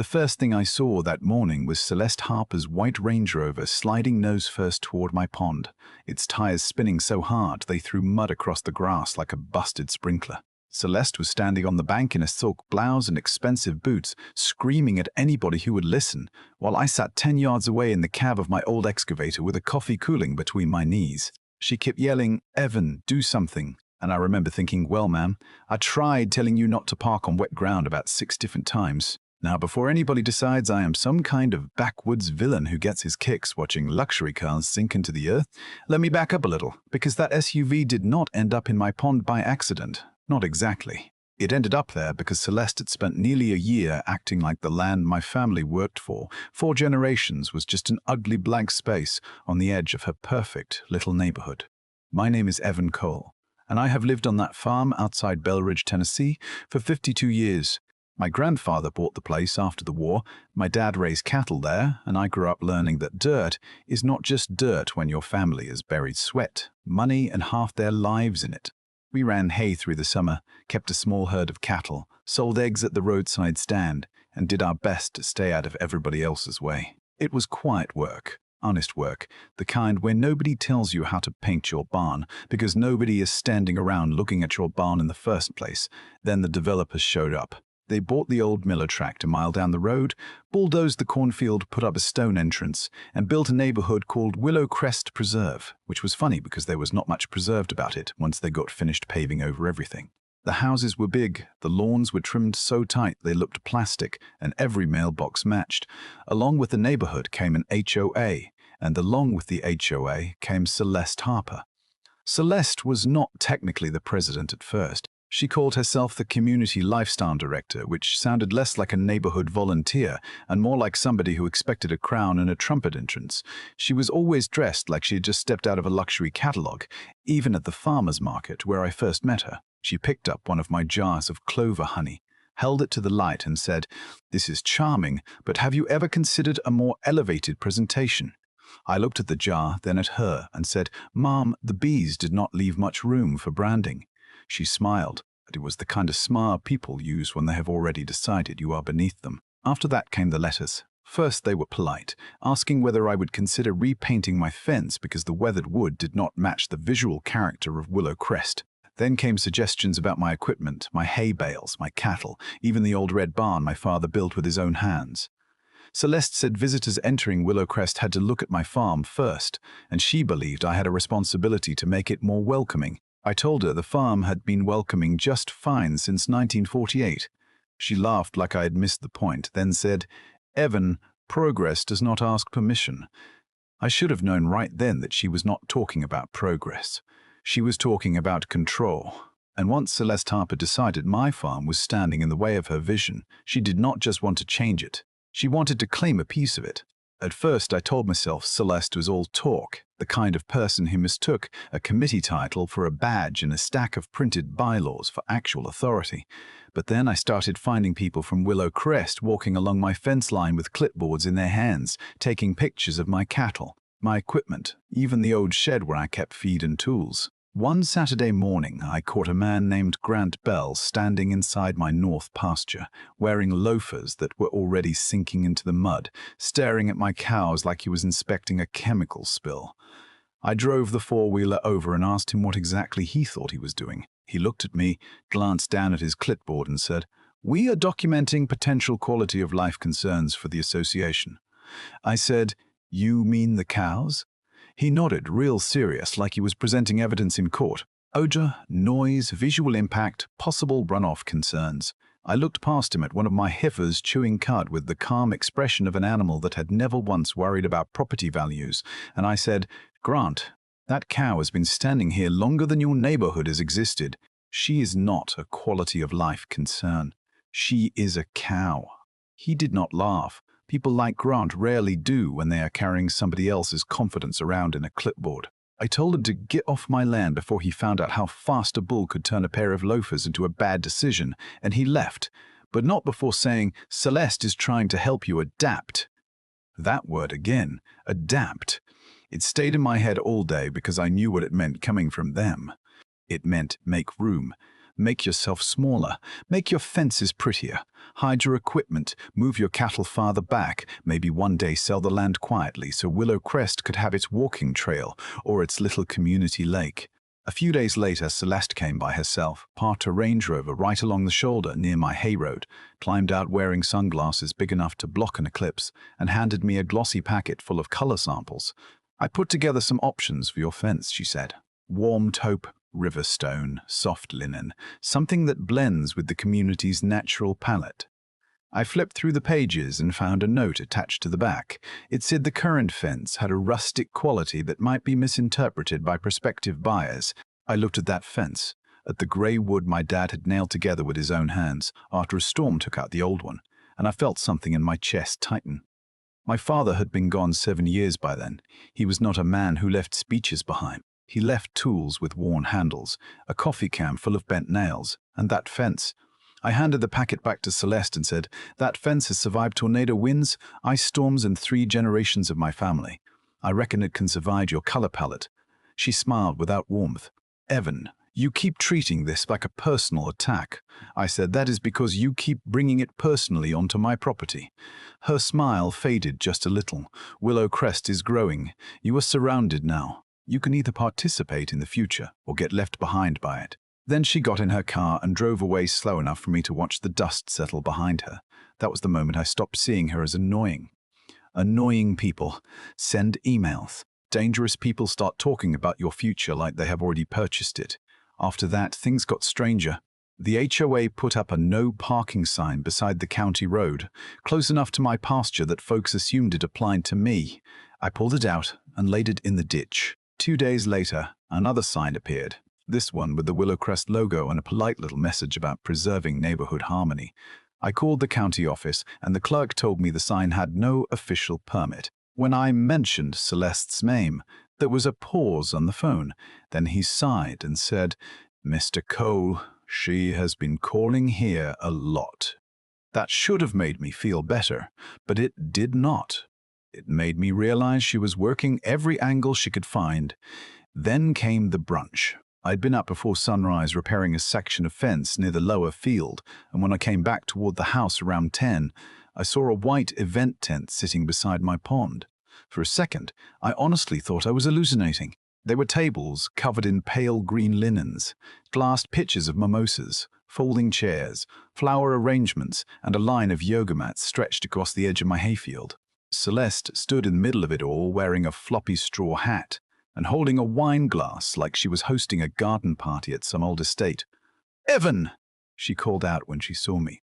The first thing I saw that morning was Celeste Harper's white Range Rover sliding nose first toward my pond, its tires spinning so hard they threw mud across the grass like a busted sprinkler. Celeste was standing on the bank in a silk blouse and expensive boots, screaming at anybody who would listen, while I sat 10 yards away in the cab of my old excavator with a coffee cooling between my knees. She kept yelling, "Evan, do something." And I remember thinking, well, ma'am, I tried telling you not to park on wet ground about 6 different times. Now, before anybody decides I am some kind of backwoods villain who gets his kicks watching luxury cars sink into the earth, let me back up a little, because that SUV did not end up in my pond by accident. Not exactly. It ended up there because Celeste had spent nearly a year acting like the land my family worked for 4 generations was just an ugly blank space on the edge of her perfect little neighborhood. My name is Evan Cole, and I have lived on that farm outside Belridge, Tennessee, for 52 years. My grandfather bought the place after the war, my dad raised cattle there, and I grew up learning that dirt is not just dirt when your family has buried sweat, money, and half their lives in it. We ran hay through the summer, kept a small herd of cattle, sold eggs at the roadside stand, and did our best to stay out of everybody else's way. It was quiet work, honest work, the kind where nobody tells you how to paint your barn because nobody is standing around looking at your barn in the first place. Then the developers showed up. They bought the old Miller tract a mile down the road, bulldozed the cornfield, put up a stone entrance, and built a neighborhood called Willow Crest Preserve, which was funny because there was not much preserved about it once they got finished paving over everything. The houses were big, the lawns were trimmed so tight they looked plastic, and every mailbox matched. Along with the neighborhood came an HOA, and along with the HOA came Celeste Harper. Celeste was not technically the president at first. She called herself the Community Lifestyle Director, which sounded less like a neighborhood volunteer and more like somebody who expected a crown and a trumpet entrance. She was always dressed like she had just stepped out of a luxury catalog, even at the farmer's market where I first met her. She picked up one of my jars of clover honey, held it to the light and said, "This is charming, but have you ever considered a more elevated presentation?" I looked at the jar, then at her, and said, "Ma'am, the bees did not leave much room for branding." She smiled, but it was the kind of smile people use when they have already decided you are beneath them. After that came the letters. First they were polite, asking whether I would consider repainting my fence because the weathered wood did not match the visual character of Willow Crest. Then came suggestions about my equipment, my hay bales, my cattle, even the old red barn my father built with his own hands. Celeste said visitors entering Willow Crest had to look at my farm first, and she believed I had a responsibility to make it more welcoming. I told her the farm had been welcoming just fine since 1948. She laughed like I had missed the point, then said, "Evan, progress does not ask permission." I should have known right then that she was not talking about progress. She was talking about control. And once Celeste Harper decided my farm was standing in the way of her vision, she did not just want to change it. She wanted to claim a piece of it. At first, I told myself Celeste was all talk, the kind of person who mistook a committee title for a badge and a stack of printed bylaws for actual authority. But then I started finding people from Willow Crest walking along my fence line with clipboards in their hands, taking pictures of my cattle, my equipment, even the old shed where I kept feed and tools. One Saturday morning, I caught a man named Grant Bell standing inside my north pasture, wearing loafers that were already sinking into the mud, staring at my cows like he was inspecting a chemical spill. I drove the four-wheeler over and asked him what exactly he thought he was doing. He looked at me, glanced down at his clipboard and said, "We are documenting potential quality of life concerns for the association." I said, "You mean the cows?" He nodded, real serious, like he was presenting evidence in court. Odor, noise, visual impact, possible runoff concerns. I looked past him at one of my heifers chewing cud with the calm expression of an animal that had never once worried about property values, and I said, "Grant, that cow has been standing here longer than your neighborhood has existed. She is not a quality of life concern. She is a cow." He did not laugh. People like Grant rarely do when they are carrying somebody else's confidence around in a clipboard. I told him to get off my land before he found out how fast a bull could turn a pair of loafers into a bad decision, and he left, but not before saying, "Celeste is trying to help you adapt." That word again, adapt. It stayed in my head all day because I knew what it meant coming from them. It meant make room. Make yourself smaller. Make your fences prettier. Hide your equipment. Move your cattle farther back. Maybe one day sell the land quietly so Willow Crest could have its walking trail or its little community lake. A few days later, Celeste came by herself, parked her Range Rover right along the shoulder near my hay road, climbed out wearing sunglasses big enough to block an eclipse, and handed me a glossy packet full of color samples. "I put together some options for your fence," she said. "Warm taupe, river stone, soft linen, something that blends with the community's natural palette." I flipped through the pages and found a note attached to the back. It said the current fence had a rustic quality that might be misinterpreted by prospective buyers. I looked at that fence, at the grey wood my dad had nailed together with his own hands after a storm took out the old one, and I felt something in my chest tighten. My father had been gone 7 years by then. He was not a man who left speeches behind. He left tools with worn handles, a coffee can full of bent nails, and that fence. I handed the packet back to Celeste and said, "That fence has survived tornado winds, ice storms, and 3 generations of my family. I reckon it can survive your color palette." She smiled without warmth. "Evan, you keep treating this like a personal attack." I said, "That is because you keep bringing it personally onto my property." Her smile faded just a little. "Willow Crest is growing. You are surrounded now. You can either participate in the future or get left behind by it." Then she got in her car and drove away slow enough for me to watch the dust settle behind her. That was the moment I stopped seeing her as annoying. Annoying people send emails. Dangerous people start talking about your future like they have already purchased it. After that, things got stranger. The HOA put up a no parking sign beside the county road, close enough to my pasture that folks assumed it applied to me. I pulled it out and laid it in the ditch. 2 days later, another sign appeared. This one with the Willow Crest logo and a polite little message about preserving neighborhood harmony. I called the county office, and the clerk told me the sign had no official permit. When I mentioned Celeste's name, there was a pause on the phone. Then he sighed and said, "Mr. Cole, she has been calling here a lot." That should have made me feel better, but it did not. It made me realize she was working every angle she could find. Then came the brunch. I'd been up before sunrise repairing a section of fence near the lower field, and when I came back toward the house around 10, I saw a white event tent sitting beside my pond. For a second, I honestly thought I was hallucinating. There were tables covered in pale green linens, glassed pitchers of mimosas, folding chairs, flower arrangements, and a line of yoga mats stretched across the edge of my hayfield. Celeste stood in the middle of it all wearing a floppy straw hat and holding a wine glass like she was hosting a garden party at some old estate. "Evan!" she called out when she saw me.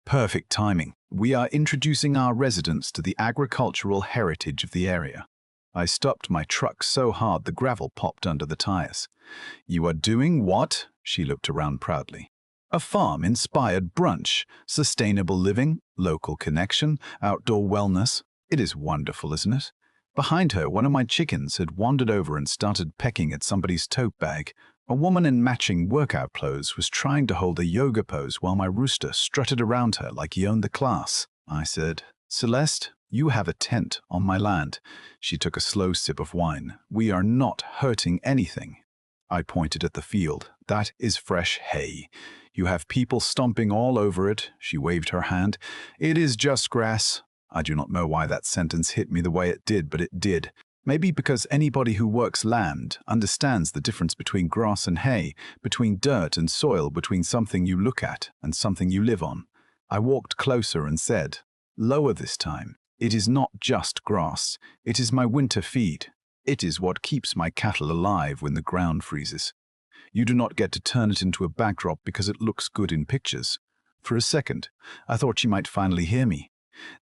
"Perfect timing. We are introducing our residents to the agricultural heritage of the area." I stopped my truck so hard the gravel popped under the tires. "You are doing what?" She looked around proudly. "A farm-inspired brunch, sustainable living, local connection, outdoor wellness. It is wonderful, isn't it?" Behind her, one of my chickens had wandered over and started pecking at somebody's tote bag. A woman in matching workout clothes was trying to hold a yoga pose while my rooster strutted around her like he owned the class. I said, "Celeste, you have a tent on my land." She took a slow sip of wine. "We are not hurting anything." I pointed at the field. "That is fresh hay. You have people stomping all over it." She waved her hand. "It is just grass." I do not know why that sentence hit me the way it did, but it did. Maybe because anybody who works land understands the difference between grass and hay, between dirt and soil, between something you look at and something you live on. I walked closer and said, "Lower this time. It is not just grass. It is my winter feed. It is what keeps my cattle alive when the ground freezes. You do not get to turn it into a backdrop because it looks good in pictures." For a second, I thought she might finally hear me.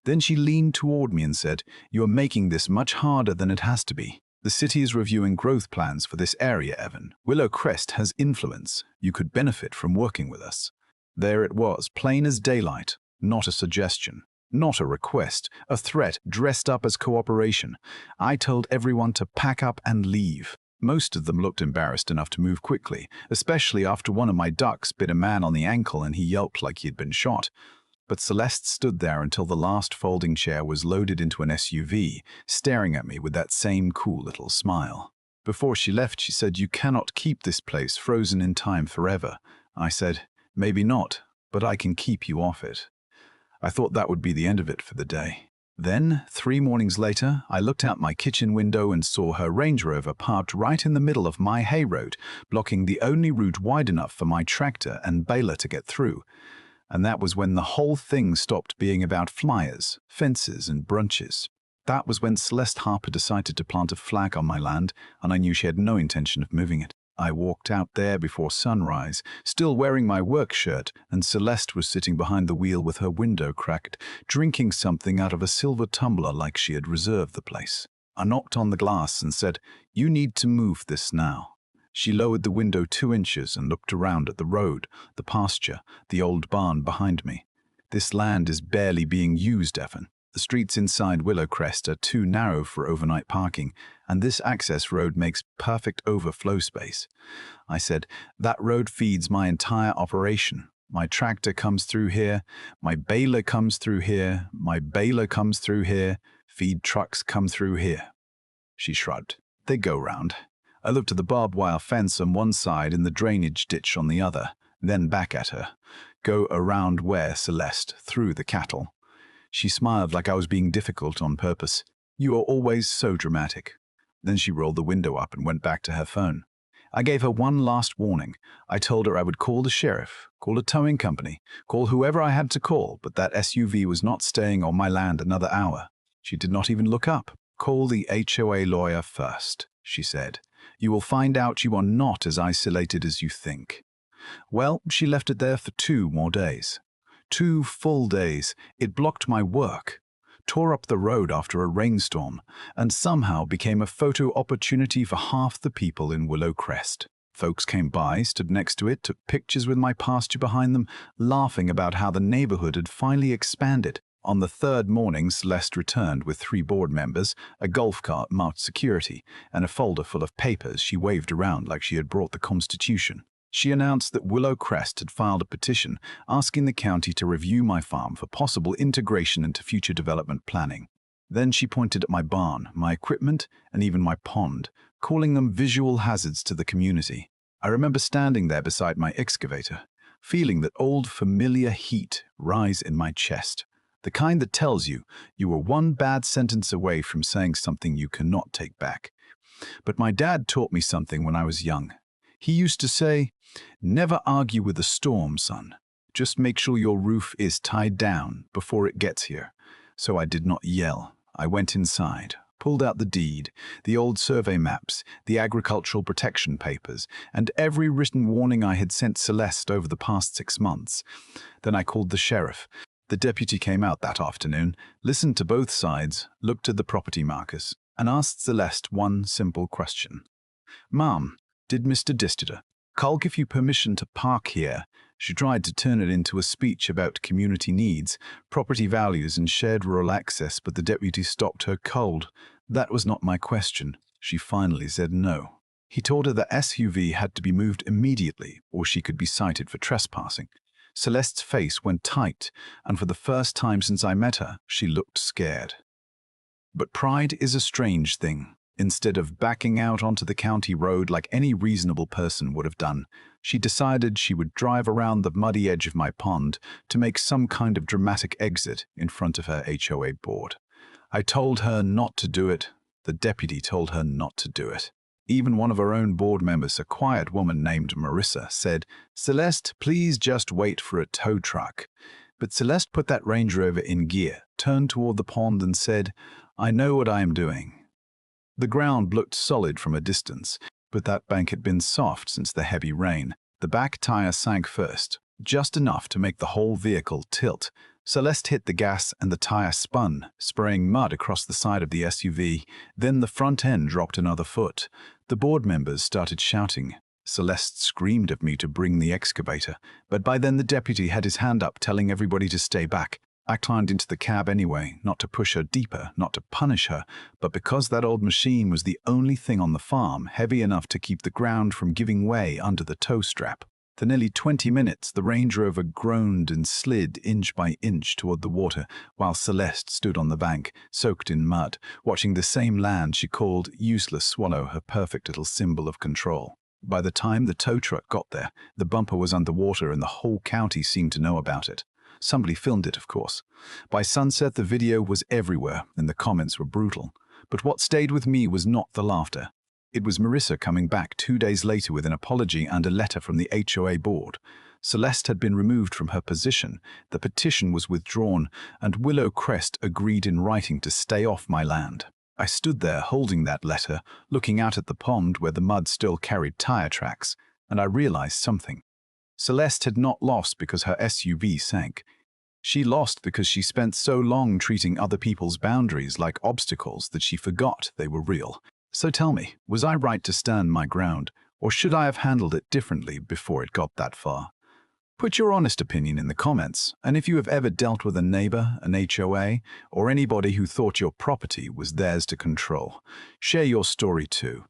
Then she leaned toward me and said, "You are making this much harder than it has to be. The city is reviewing growth plans for this area, Evan. Willow Crest has influence. You could benefit from working with us." There it was, plain as daylight. Not a suggestion. Not a request. A threat dressed up as cooperation. I told everyone to pack up and leave. Most of them looked embarrassed enough to move quickly, especially after one of my ducks bit a man on the ankle and he yelped like he had been shot. But Celeste stood there until the last folding chair was loaded into an SUV, staring at me with that same cool little smile. Before she left, she said, "You cannot keep this place frozen in time forever." I said. Maybe not, but I can keep you off it. I thought that would be the end of it for the day. Then, 3 mornings later, I looked out my kitchen window and saw her Range Rover parked right in the middle of my hay road, blocking the only route wide enough for my tractor and baler to get through. And that was when the whole thing stopped being about flyers, fences, and brunches. That was when Celeste Harper decided to plant a flag on my land, and I knew she had no intention of moving it. I walked out there before sunrise, still wearing my work shirt, and Celeste was sitting behind the wheel with her window cracked, drinking something out of a silver tumbler like she had reserved the place. I knocked on the glass and said, "You need to move this now." She lowered the window 2 inches and looked around at the road, the pasture, the old barn behind me. "This land is barely being used, Evan. The streets inside Willowcrest are too narrow for overnight parking, and this access road makes perfect overflow space." I said, "That road feeds my entire operation. My tractor comes through here, my baler comes through here, my baler comes through here, feed trucks come through here." She shrugged. "They go round." I looked at the barbed wire fence on one side and the drainage ditch on the other, then back at her. "Go around where, Celeste? Through the cattle." She smiled like I was being difficult on purpose. "You are always so dramatic." Then she rolled the window up and went back to her phone. I gave her one last warning. I told her I would call the sheriff, call a towing company, call whoever I had to call, but that SUV was not staying on my land another hour. She did not even look up. "Call the HOA lawyer first," she said. "You will find out you are not as isolated as you think." Well, she left it there for 2 more days. 2 full days. It blocked my work, tore up the road after a rainstorm, and somehow became a photo opportunity for half the people in Willowcrest. Folks came by, stood next to it, took pictures with my pasture behind them, laughing about how the neighborhood had finally expanded. On the 3rd morning, Celeste returned with 3 board members, a golf cart marked security, and a folder full of papers she waved around like she had brought the Constitution. She announced that Willowcrest had filed a petition asking the county to review my farm for possible integration into future development planning. Then she pointed at my barn, my equipment, and even my pond, calling them visual hazards to the community. I remember standing there beside my excavator, feeling that old familiar heat rise in my chest, the kind that tells you you were one bad sentence away from saying something you cannot take back. But my dad taught me something when I was young. He used to say, "Never argue with a storm, son. Just make sure your roof is tied down before it gets here." So I did not yell. I went inside, pulled out the deed, the old survey maps, the agricultural protection papers, and every written warning I had sent Celeste over the past 6 months. Then I called the sheriff. The deputy came out that afternoon, listened to both sides, looked at the property markers, and asked Celeste one simple question. "Ma'am, did Mr. Disteter Call give you permission to park here?" She tried to turn it into a speech about community needs, property values, and shared rural access, but the deputy stopped her cold. "That was not my question." She finally said no. He told her the SUV had to be moved immediately, or she could be cited for trespassing. Celeste's face went tight, and for the first time since I met her, she looked scared. But pride is a strange thing. Instead of backing out onto the county road like any reasonable person would have done, she decided she would drive around the muddy edge of my pond to make some kind of dramatic exit in front of her HOA board. I told her not to do it. The deputy told her not to do it. Even one of her own board members, a quiet woman named Marissa, said, "Celeste, please just wait for a tow truck." But Celeste put that Range Rover in gear, turned toward the pond and said, "I know what I am doing." The ground looked solid from a distance, but that bank had been soft since the heavy rain. The back tire sank first, just enough to make the whole vehicle tilt. Celeste hit the gas and the tire spun, spraying mud across the side of the SUV. Then the front end dropped another foot. The board members started shouting. Celeste screamed at me to bring the excavator, but by then the deputy had his hand up telling everybody to stay back. I climbed into the cab anyway, not to push her deeper, not to punish her, but because that old machine was the only thing on the farm heavy enough to keep the ground from giving way under the tow strap. For nearly 20 minutes, the Range Rover groaned and slid inch by inch toward the water, while Celeste stood on the bank, soaked in mud, watching the same land she called Useless swallow her perfect little symbol of control. By the time the tow truck got there, the bumper was underwater and the whole county seemed to know about it. Somebody filmed it, of course. By sunset, the video was everywhere and the comments were brutal. But what stayed with me was not the laughter. It was Marissa coming back 2 days later with an apology and a letter from the HOA board. Celeste had been removed from her position, the petition was withdrawn, and Willow Crest agreed in writing to stay off my land. I stood there holding that letter, looking out at the pond where the mud still carried tire tracks, and I realized something. Celeste had not lost because her SUV sank. She lost because she spent so long treating other people's boundaries like obstacles that she forgot they were real. So tell me, was I right to stand my ground, or should I have handled it differently before it got that far? Put your honest opinion in the comments, and if you have ever dealt with a neighbor, an HOA, or anybody who thought your property was theirs to control, share your story too.